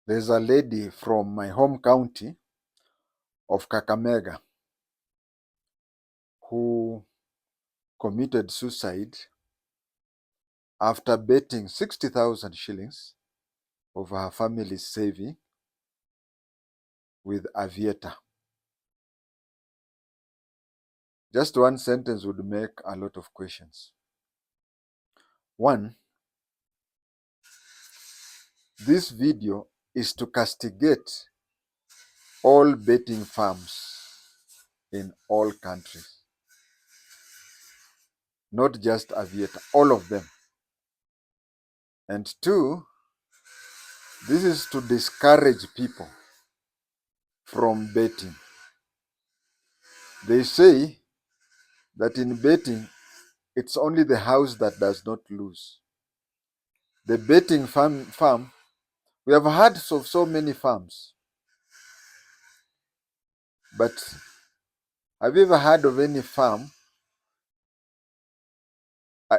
There's a lady from my home county of Kakamega who committed suicide after betting 60,000 shillings of her family's saving with Aviator. Just one sentence would make a lot of questions. One, this video is to castigate all betting firms in all countries, not just Aviator, all of them. And two, this is to discourage people from betting. They say that in betting, it's only the house that does not lose. The betting farm, we have heard of so many farms, but have you ever heard of any farm,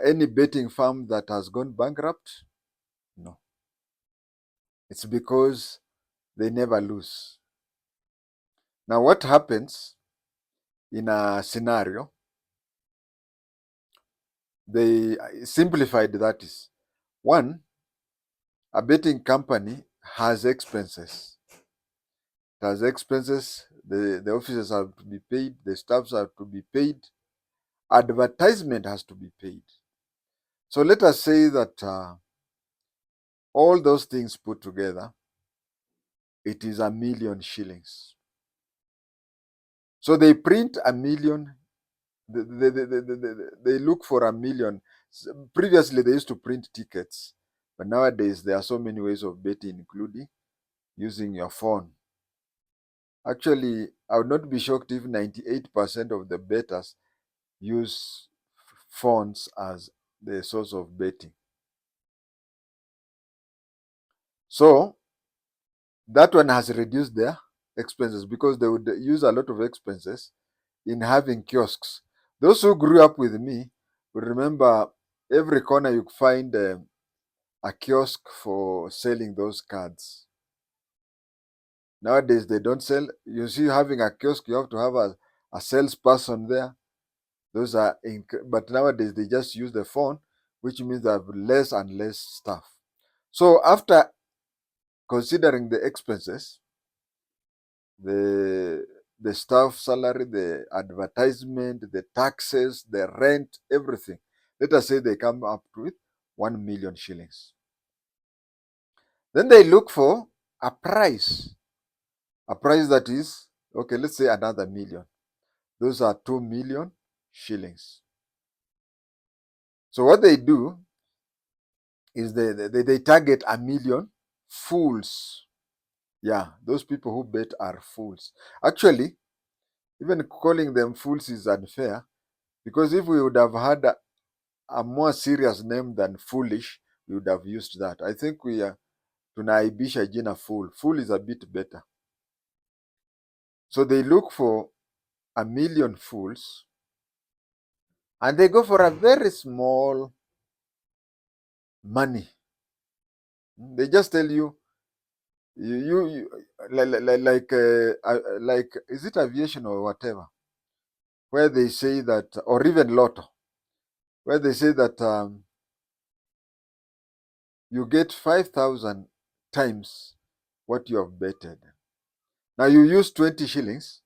any betting farm that has gone bankrupt? No. It's because they never lose. Now, what happens in a scenario, they simplified that is, one, a betting company has expenses. It has expenses, the officers have to be paid, the staffs have to be paid, advertisement has to be paid. So let us say that all those things put together, it is 1,000,000 shillings. So they print 1,000,000, they look for 1,000,000. Previously, they used to print tickets, but nowadays there are so many ways of betting, including using your phone. Actually, I would not be shocked if 98% of the bettors use phones as the source of betting. So that one has reduced their expenses because they would use a lot of expenses in having kiosks. Those who grew up with me will remember every corner you find a kiosk for selling those cards. Nowadays they don't sell. You see, having a kiosk, you have to have a salesperson there. Those are but nowadays they just use the phone, which means they have less and less staff. So after considering the expenses, the staff salary, the advertisement, the taxes, the rent, everything, let us say they come up with 1,000,000 shillings. Then they look for a price that is, okay, let's say another 1,000,000. Those are 2,000,000 shillings. So what they do is they target 1,000,000 fools. Yeah, those people who bet are fools. Actually, even calling them fools is unfair, because if we would have had a more serious name than foolish, we would have used that. I think we are tunaibisha jina fool. Fool is a bit better. So they look for 1,000,000 fools, and they go for a very small money. They just tell you, like is it aviation or whatever, where they say that, or even lotto, where they say that you get 5,000 times what you have betted. Now you use 20 shillings,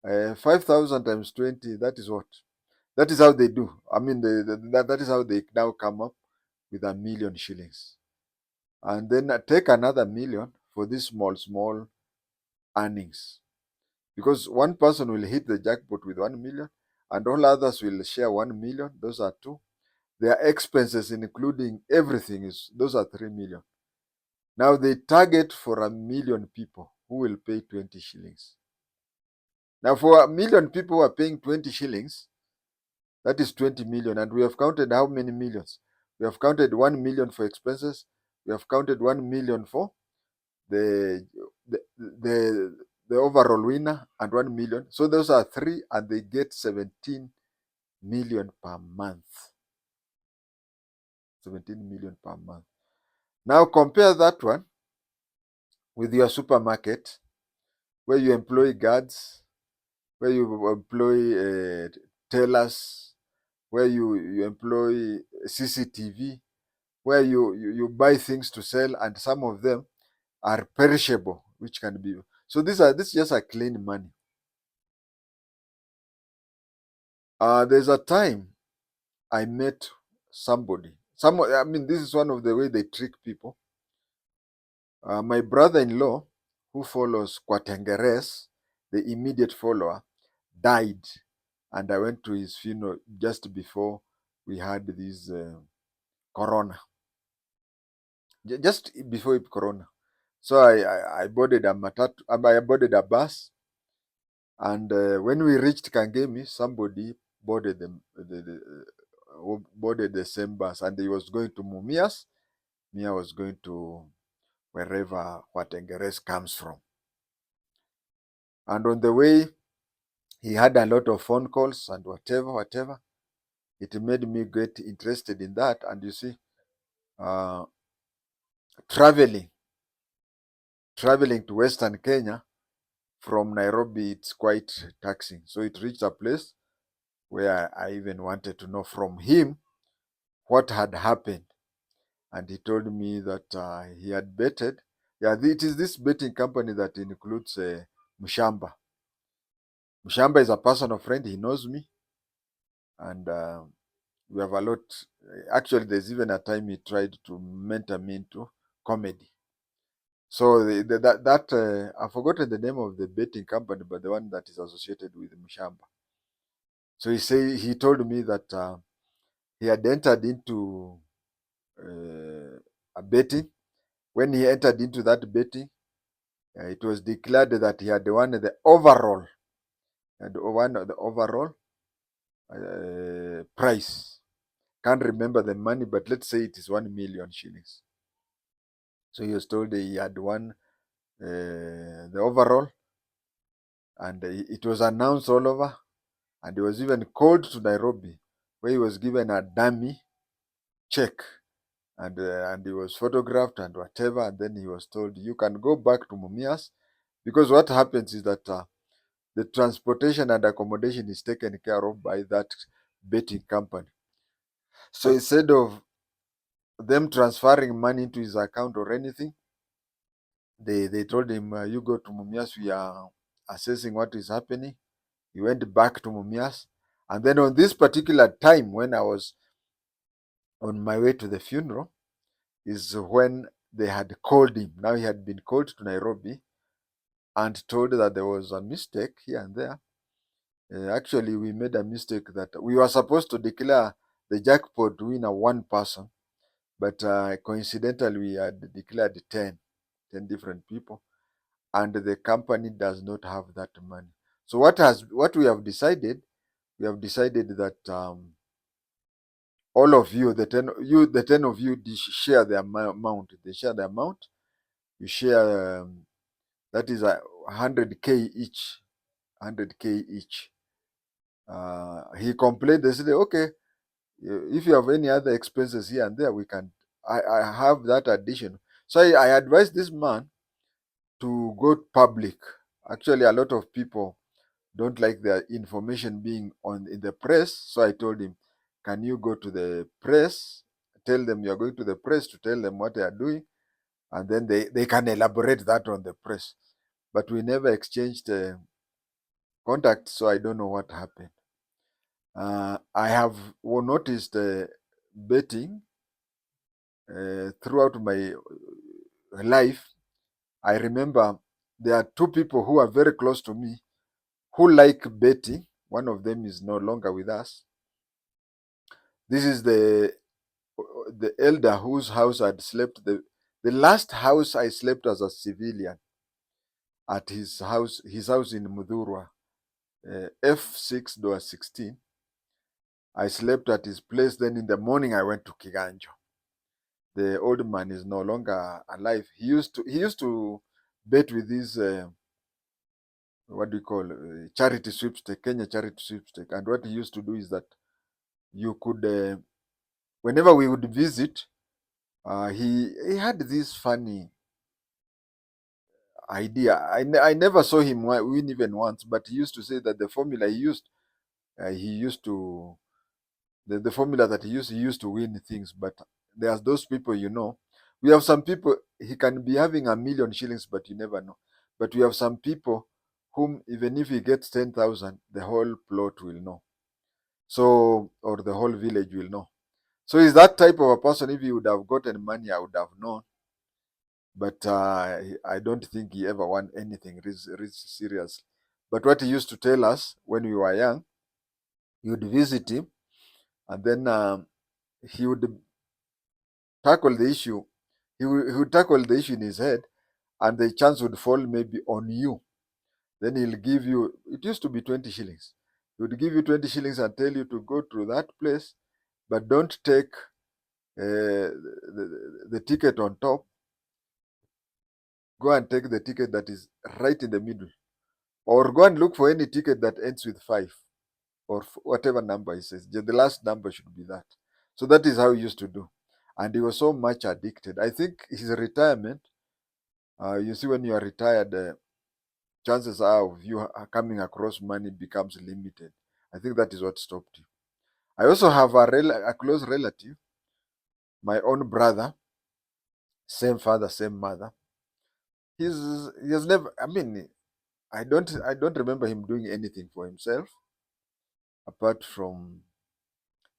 5,000 times 20, that is what? That is how they do. I mean, that is how they now come up with 1,000,000 shillings. And then take another 1,000,000 for these small earnings. Because one person will hit the jackpot with 1,000,000 and all others will share 1,000,000. Those are two. Their expenses, including everything, those are 3,000,000. Now they target for 1,000,000 people who will pay 20 shillings. Now for 1,000,000 people who are paying 20 shillings, that is 20 million. And we have counted how many millions? We have counted 1,000,000 for expenses. We have counted 1,000,000 for the overall winner and 1,000,000. So those are three, and they get 17 million per month. 17 million per month. Now compare that one with your supermarket, where you employ guards, where you employ tellers, where you employ CCTV, where you buy things to sell, and some of them are perishable, which can be. So this is just a clean money. There's a time I met somebody. I mean, this is one of the way they trick people. My brother-in-law, who follows Kwatengeres, the immediate follower, died, and I went to his funeral just before we had this corona, just before corona. So I boarded a matatu, I boarded a bus, and when we reached Kangemi, somebody boarded boarded the same bus, and he was going to Mumias. Me, I was going to wherever Watengeres comes from. And on the way, he had a lot of phone calls and whatever. It made me get interested in that. And you see, uh, traveling to Western Kenya from Nairobi, it's quite taxing. So it reached a place where I even wanted to know from him what had happened. And he told me that he had betted. Yeah, it is this betting company that includes Mushamba. Mushamba is a personal friend. He knows me, and we have a lot. Actually, there's even a time he tried to mentor me into comedy. So I've forgotten the name of the betting company, but the one that is associated with Mushamba. So he told me that he had entered into a betting. When he entered into that betting, it was declared that he had won the overall, prize. Can't remember the money, but let's say it is 1 million shillings. So he was told he had won the overall, and it was announced all over, and he was even called to Nairobi, where he was given a dummy check, and he was photographed and whatever, and then he was told, you can go back to Mumias, because what happens is that the transportation and accommodation is taken care of by that betting company. So instead of them transferring money into his account or anything, they told him, you go to Mumias, we are assessing what is happening. He went back to Mumias. And then on this particular time, when I was on my way to the funeral, is when they had called him. Now he had been called to Nairobi and told that there was a mistake here and there. Actually, we made a mistake that we were supposed to declare the jackpot winner one person, but coincidentally, we had declared 10 different people, and the company does not have that money. So what we have decided that all of you, the 10 of you, share the amount. They share the amount. You share, that is 100K each. 100K each. He complained. They said, okay, if you have any other expenses here and there, we can. I have that addition. So I advised this man to go public. Actually, a lot of people don't like their information being in the press. So I told him, can you go to the press, tell them you're going to the press to tell them what they are doing, and then they can elaborate that on the press. But we never exchanged contact, so I don't know what happened. I have noticed betting throughout my life. I remember there are two people who are very close to me who like betting. One of them is no longer with us. This is the elder whose house I'd slept. The last house I slept as a civilian at his house in Mudhurwa, F6 door 16. I slept at his place. Then in the morning I went to Kiganjo. The old man is no longer alive. He used to bet with his what do you call charity sweepstake, Kenya charity sweepstake. And what he used to do is that you could whenever we would visit, he had this funny idea. I never saw him win even once, but he used to say that the formula he used to the formula that he used to win things. But there's those people, we have some people, he can be having 1,000,000 shillings, but you never know. But we have some people whom even if he gets 10,000, the whole plot will know. So, or the whole village will know. So he's that type of a person. If he would have gotten money, I would have known. But I don't think he ever won anything serious. But what he used to tell us when we were young, he would visit him, and then he would tackle the issue. He would tackle the issue in his head, and the chance would fall maybe on you. Then he'll give you, it used to be 20 shillings. He would give you 20 shillings and tell you to go to that place, but don't take the ticket on top. Go and take the ticket that is right in the middle, or go and look for any ticket that ends with 5, or whatever number he says. The last number should be that. So that is how he used to do. And he was so much addicted. I think his retirement, you see, when you are retired, chances are of you coming across money becomes limited. I think that is what stopped him. I also have a close relative, my own brother, same father, same mother. He has never. I mean, I don't remember him doing anything for himself apart from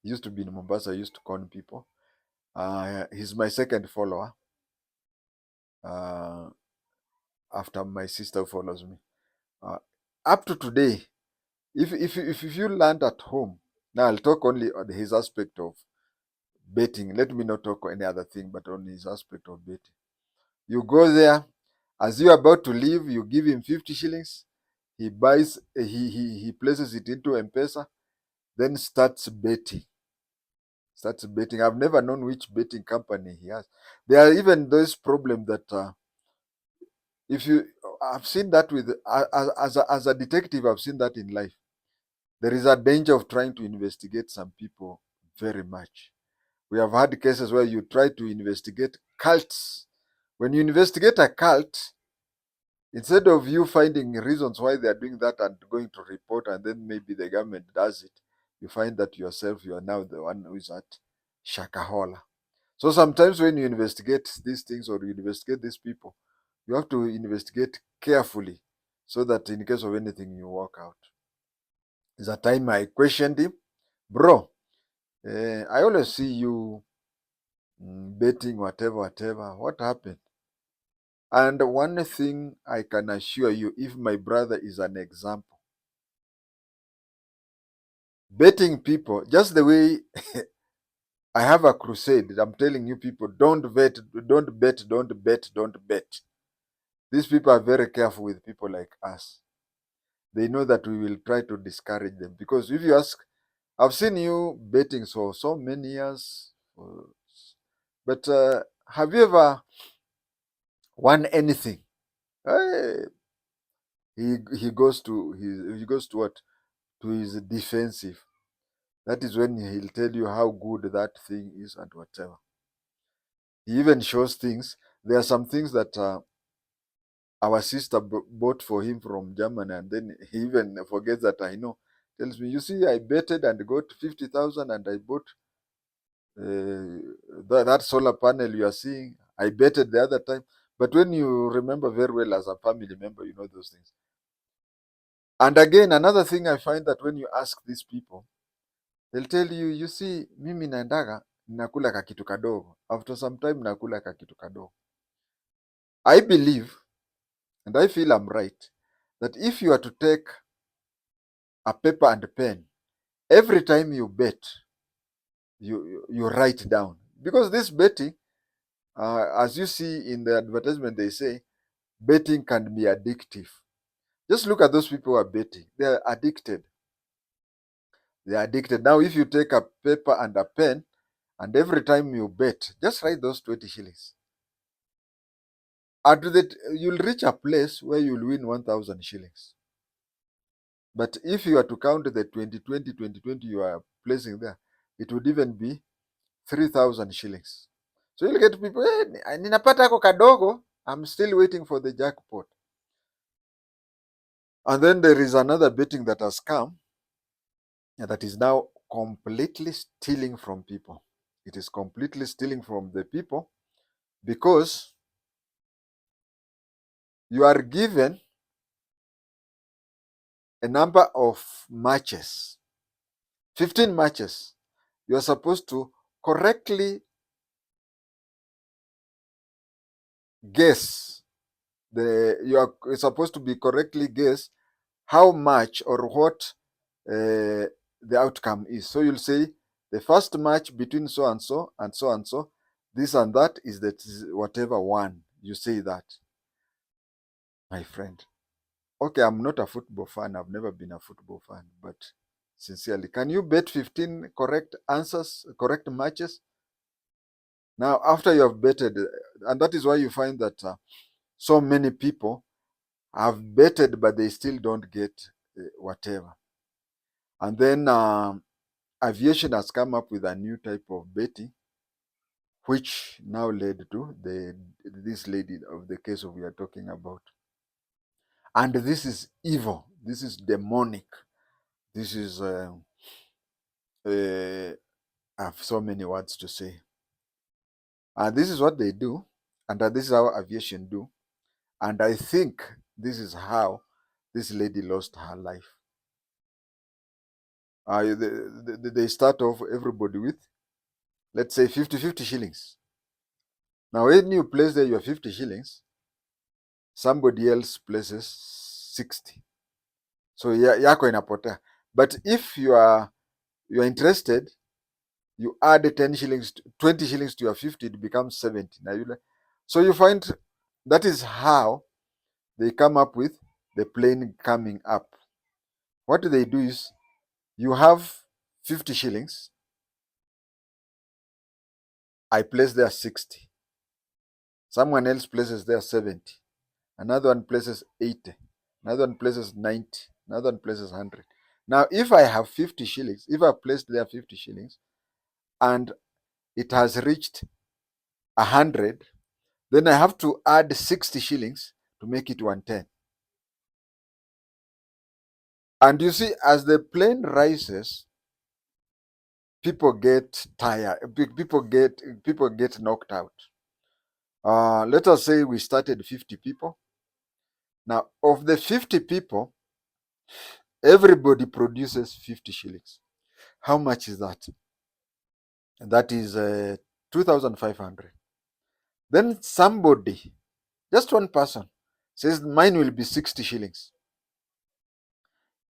he used to be in Mombasa. He used to con people. He's my second follower uh, after my sister who follows me. Uh, Up to today, if you land at home, now I'll talk only on his aspect of betting. Let me not talk any other thing, but on his aspect of betting. You go there, as you're about to leave, you give him 50 shillings. He buys, he places it into M-Pesa, then starts betting. I've never known which betting company he has. There are even those problems that if you, I've seen that with, as a detective, I've seen that in life. There is a danger of trying to investigate some people very much. We have had cases where you try to investigate cults. When you investigate a cult, instead of you finding reasons why they are doing that and going to report, and then maybe the government does it, you find that yourself, you are now the one who is at Shakahola. So sometimes when you investigate these things or you investigate these people, you have to investigate carefully so that in case of anything, you walk out. There's a time I questioned him, bro, I always see you betting, whatever. What happened? And one thing I can assure you, if my brother is an example, betting people, just the way I have a crusade, I'm telling you people, don't bet, don't bet, don't bet, don't bet. These people are very careful with people like us. They know that we will try to discourage them. Because if you ask, I've seen you betting for so many years, but have you ever won anything? Eh, he goes to what? To his defensive. That is when he'll tell you how good that thing is and whatever. He even shows things. There are some things that our sister bought for him from Germany, and then he even forgets that I know. Tells me, you see, I betted and got 50,000, and I bought that solar panel you are seeing. I betted the other time. But when you remember very well as a family member, you know those things. And again, another thing I find that when you ask these people, they'll tell you, you see, mimi naendaga nakula kakitu kadogo. After some time nakula kakitu kadogo. I believe, and I feel I'm right, that if you are to take a paper and a pen, every time you bet, you write down. Because this betting, as you see in the advertisement, they say betting can be addictive. Just look at those people who are betting. They are addicted. They are addicted. Now, if you take a paper and a pen, and every time you bet, just write those 20 shillings. After that, you'll reach a place where you'll win 1,000 shillings. But if you are to count the 2020 you are placing there, it would even be 3,000 shillings. So you'll get people, ninapata ako kadogo, I'm still waiting for the jackpot. And then there is another betting that has come that is now completely stealing from people. It is completely stealing from the people because you are given a number of matches, 15 matches. You are supposed to correctly guess you are supposed to be correctly guess how much or what the outcome is. So you'll say the first match between so and so and so and so, this and that is that whatever one. You say that, my friend. Okay, I'm not a football fan. I've never been a football fan, but sincerely, can you bet 15 correct answers, correct matches? Now, after you have betted, and that is why you find that so many people have betted, but they still don't get whatever. And then aviation has come up with a new type of betting, which now led to this lady of the case of we are talking about. And this is evil. This is demonic. This is I have so many words to say. And this is what they do, and this is how aviation do. And I think this is how this lady lost her life. They start off everybody with, let's say, 50 shillings. Now, when you place there your 50 shillings, somebody else places 60. So yako inapotea. But if you are interested, you add 10 shillings, 20 shillings to your 50, it becomes 70. So you find that is how they come up with the plane coming up. What they do is you have 50 shillings, I place there 60. Someone else places there 70. Another one places 80. Another one places 90. Another one places 100. Now, if I have 50 shillings, if I placed there 50 shillings and it has reached 100, then I have to add 60 shillings to make it 110. And you see, as the plane rises, people get tired. People get knocked out. Let us say we started 50 people. Now, of the 50 people, everybody produces 50 shillings. How much is that? That is 2,500. Then somebody, just one person, says mine will be 60 shillings.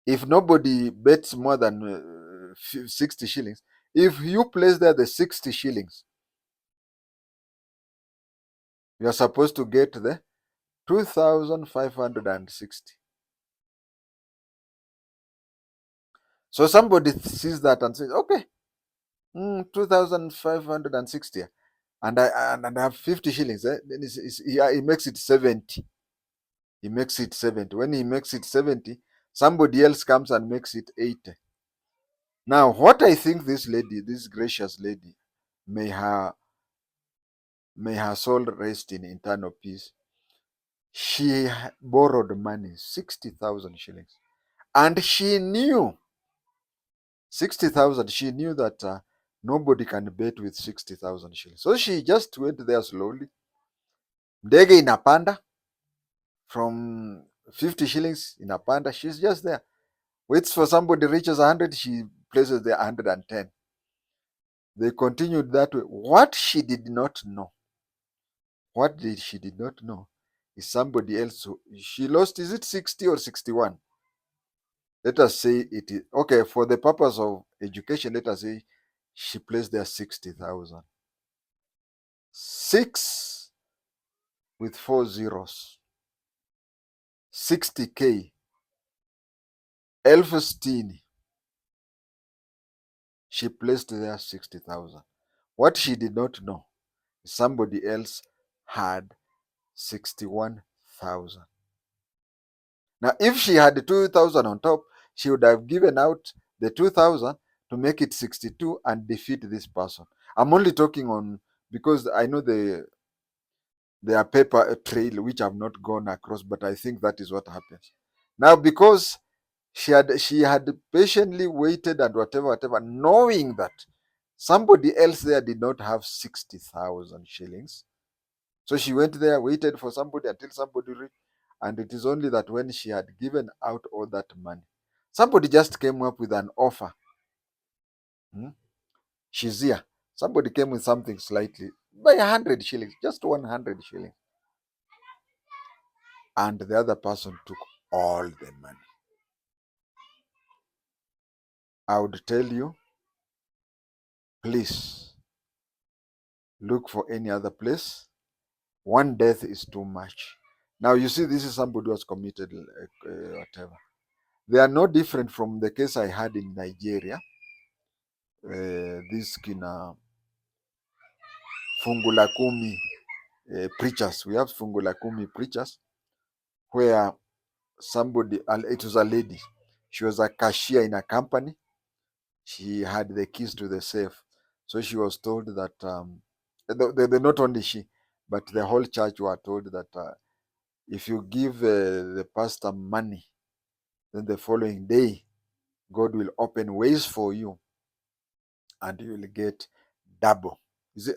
If nobody bets more than 60 shillings, if you place there the 60 shillings, you are supposed to get the 2,560. So somebody sees that and says, okay, 2,560. And I have 50 shillings. Then he makes it 70. He makes it 70. When he makes it 70, somebody else comes and makes it 80. Now, what I think this lady, this gracious lady, may her soul rest in eternal peace, she borrowed money, 60,000 shillings. And she knew 60,000, she knew that nobody can bet with 60,000 shillings. So she just went there slowly. Ndege inapanda from 50 shillings inapanda. She's just there. Waits for somebody reaches 100, she places the 110. They continued that way. What she did not know, she did not know is somebody else who she lost. Is it 60 or 61? Let us say it is okay for the purpose of education. Let us say she placed there 60,000. 6 with 4 zeros. 60K. Elfstein. She placed there 60,000. What she did not know is somebody else had 61,000. Now, if she had 2,000 on top, she would have given out the 2,000 to make it 62 and defeat this person. I'm only talking on because I know there are paper trail which I've not gone across, but I think that is what happens. Now, because she had patiently waited and whatever, knowing that somebody else there did not have 60,000 shillings. So she went there, waited for somebody until somebody reached, and it is only that when she had given out all that money, somebody just came up with an offer. Hmm? She's here. Somebody came with something slightly by 100 shillings, just 100 shillings. And the other person took all the money. I would tell you, please look for any other place. One death is too much. Now, you see, this is somebody who has committed whatever. They are no different from the case I had in Nigeria. These kina Fungula Kumi preachers. We have Fungula Kumi preachers where somebody, it was a lady. She was a cashier in a company. She had the keys to the safe. So she was told that, not only she, but the whole church were told that if you give the pastor money, then the following day, God will open ways for you and you will get double. Is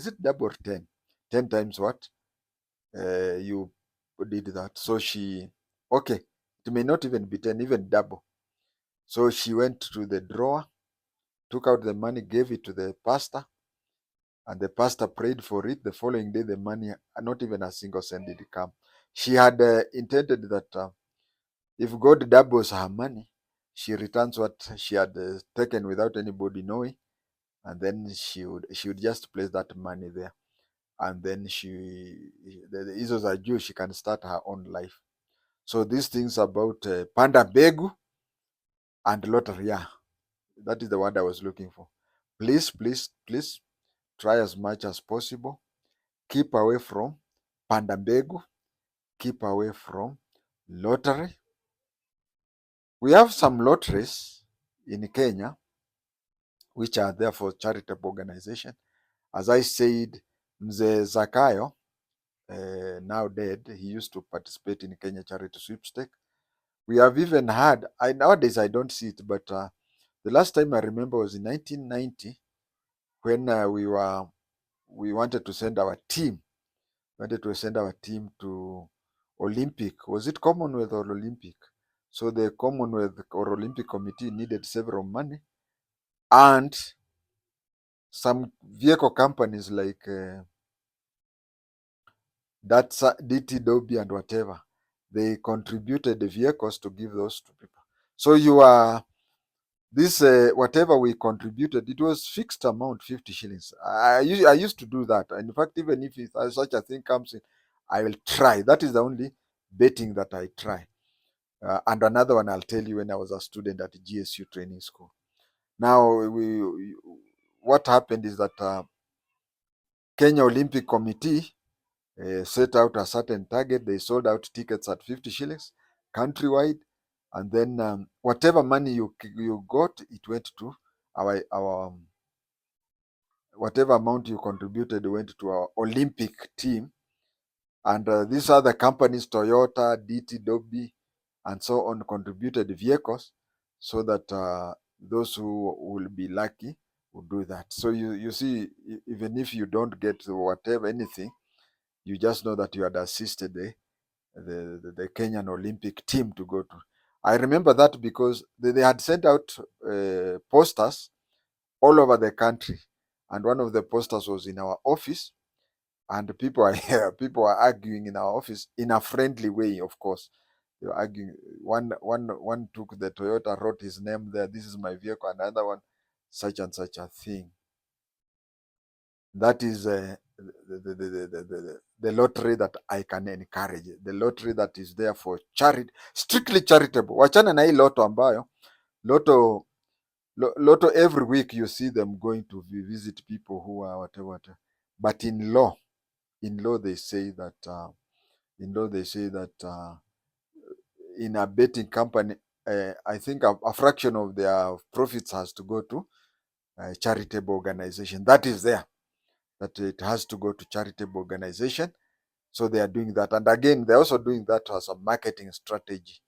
it double or 10? 10 times what? You did that. So she, okay, it may not even be 10, even double. So she went to the drawer, took out the money, gave it to the pastor, and the pastor prayed for it. The following day, the money, not even a single cent did come. She had intended that if God doubles her money, she returns what she had taken without anybody knowing, and then she would just place that money there, and then the Isos are Jew, she can start her own life. So these things about panda begu and lottery, yeah, that is the word I was looking for. Please try as much as possible. Keep away from panda begu. Keep away from lottery. We have some lotteries in Kenya which are there for charitable organization. As I said, Mzee Zakayo, now dead, he used to participate in Kenya Charity Sweepstake. We have even had, nowadays I don't see it, but the last time I remember was in 1990 when we wanted to send our team, to Olympic. Was it Commonwealth or Olympic? So the Commonwealth or Olympic Committee needed several money, and some vehicle companies like that's DT Dobby and whatever, they contributed the vehicles to give those to people. So you are this whatever we contributed, it was fixed amount, 50 shillings. I used to do that. And in fact, even if such a thing comes in, I will try. That is the only betting that I try. And another one I'll tell you, when I was a student at GSU training school. Now, what happened is that Kenya Olympic Committee set out a certain target. They sold out tickets at 50 shillings countrywide, and then whatever money you got, it went to our whatever amount you contributed went to our Olympic team. And these other companies, Toyota, DT Dobby, and so on, contributed vehicles so that those who will be lucky will do that. So you see, even if you don't get whatever anything, you just know that you had assisted the Kenyan Olympic team to go to. I remember that because they had sent out posters all over the country, and one of the posters was in our office, and people are here. People are arguing in our office in a friendly way, of course. They were arguing. One took the Toyota, wrote his name there. This is my vehicle. Another one, such and such a thing. That is the lottery that I can encourage, the lottery that is there for charity, strictly charitable. Wachana na hii loto ambayo loto every week you see them going to visit people who are whatever. But in law they say that in a betting company, I think a fraction of their profits has to go to a charitable organization. That is there. That it has to go to charitable organization. So they are doing that. And again, they're also doing that as a marketing strategy.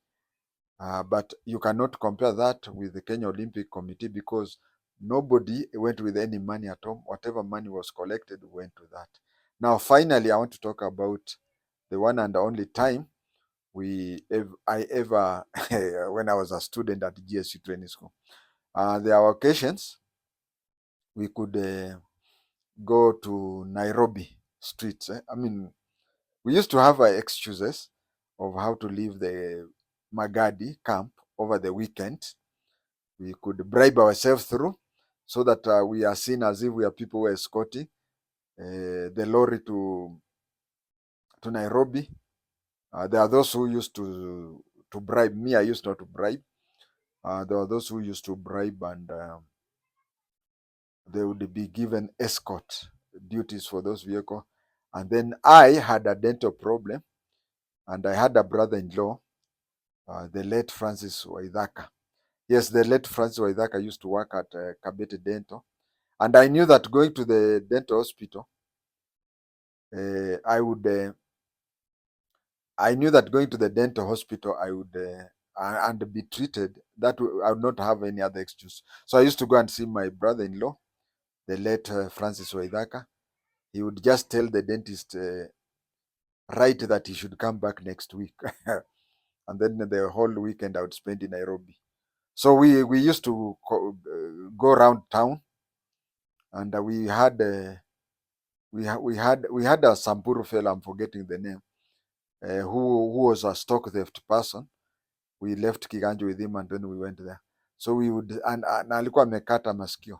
But you cannot compare that with the Kenya Olympic Committee because nobody went with any money at all. Whatever money was collected went to that. Now, finally, I want to talk about the one and only time I ever, when I was a student at GSU training school. There are occasions we could go to Nairobi streets. I mean, we used to have excuses of how to leave the Magadi camp over the weekend. We could bribe ourselves through so that we are seen as if we are people who are escorting the lorry to Nairobi. There are those who used to bribe. Me, I used not to bribe. There are those who used to bribe, and they would be given escort duties for those vehicles. And then I had a dental problem, and I had a brother-in-law, the late Francis Waithaka. Yes, the late Francis Waithaka used to work at Kabete Dental. And I knew that going to the dental hospital, I knew that going to the dental hospital, I would and be treated. I would not have any other excuse. So I used to go and see my brother-in-law, the late Francis Waithaka. He would just tell the dentist right that he should come back next week, and then the whole weekend I would spend in Nairobi. So we used to go around town, and we had a Samburu fellow, I'm forgetting the name, who was a stock theft person. We left Kiganjo with him, and then we went there. So we would, and alikuwa amekata masikio.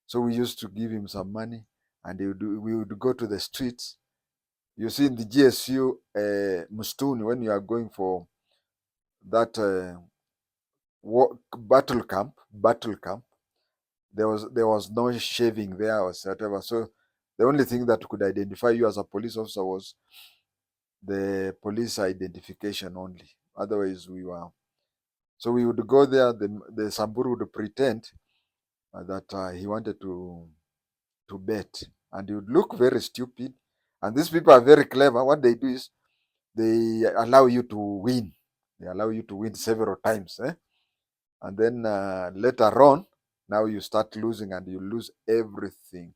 So we used to give him some money, and we would go to the streets. You see, in the GSU Mustuni, when you are going for that battle camp, there was no shaving there or whatever. So the only thing that could identify you as a police officer was the police identification only. Otherwise, so we would go there. The Samburu would pretend that he wanted to bet, and he would look very stupid. And these people are very clever. What they do is they allow you to win. They allow you to win several times, and then later on, now you start losing, and you lose everything.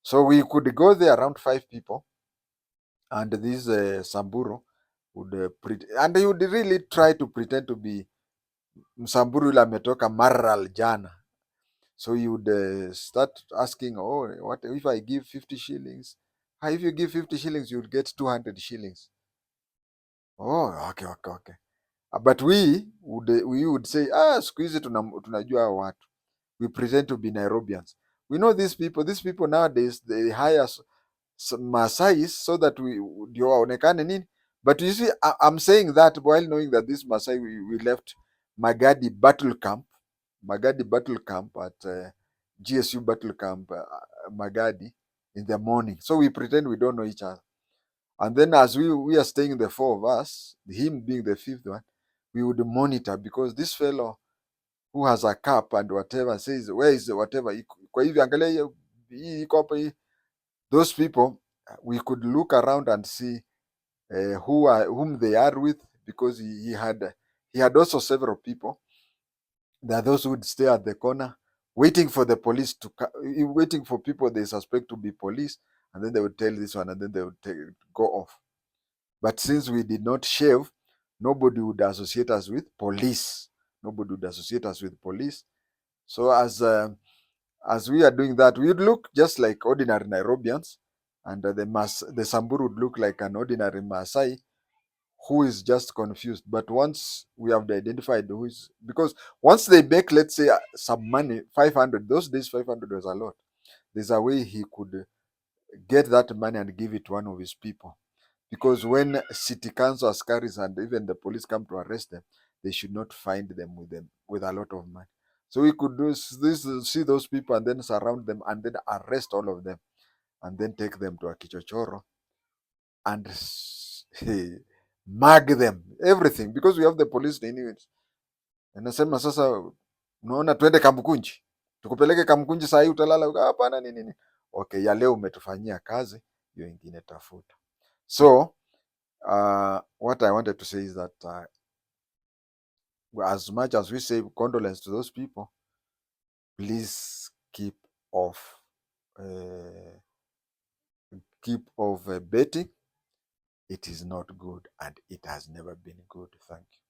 So we could go there around 5 people, and this Samburu would and he would really try to pretend to be Msamburu yule ametoka Maral jana. So you would start asking, oh, what if I give 50 shillings? If you give 50 shillings, you'll get 200 shillings. Oh, okay. But we would say, siku hizi tunajua hao watu. We pretend to be Nairobians. We know these people nowadays, they hire Masais so that ndio waonekane nini. But you see, I'm saying that while knowing that this Masai, we left Magadi battle camp at GSU battle camp, Magadi, in the morning. So we pretend we don't know each other. And then as we are staying, the four of us, him being the fifth one, we would monitor, because this fellow who has a cap and whatever says, where is whatever, kwa hivyo angalia hii iko hapa hii. Those people, we could look around and see whom they are with, because he had also several people. There are those who would stay at the corner waiting for the police waiting for people they suspect to be police, and then they would tell this one, and then they would go off. But since we did not shave, nobody would associate us with police. So as we are doing that, we would look just like ordinary Nairobians, and the Samburu would look like an ordinary Maasai who is just confused. But once we have identified who is, because once they make, let's say, some money, 500, those days 500 was a lot. There's a way he could get that money and give it to one of his people. Because when city council askaris and even the police come to arrest them, they should not find them with a lot of money. So we could do this, see those people and then surround them and then arrest all of them and then take them to a kichochoro and mag them everything, because we have the police anyways. Anasema sasa, unaona twende Kamkunji, tukupeleke Kamkunji saa hii utalala? Hapana, nini. Okay, ya leo umetufanyia kazi, hiyo ingine tafuta. So what I wanted to say is that as much as we say condolence to those people, please off uh, keep off betting. It is not good and it has never been good. Thank you.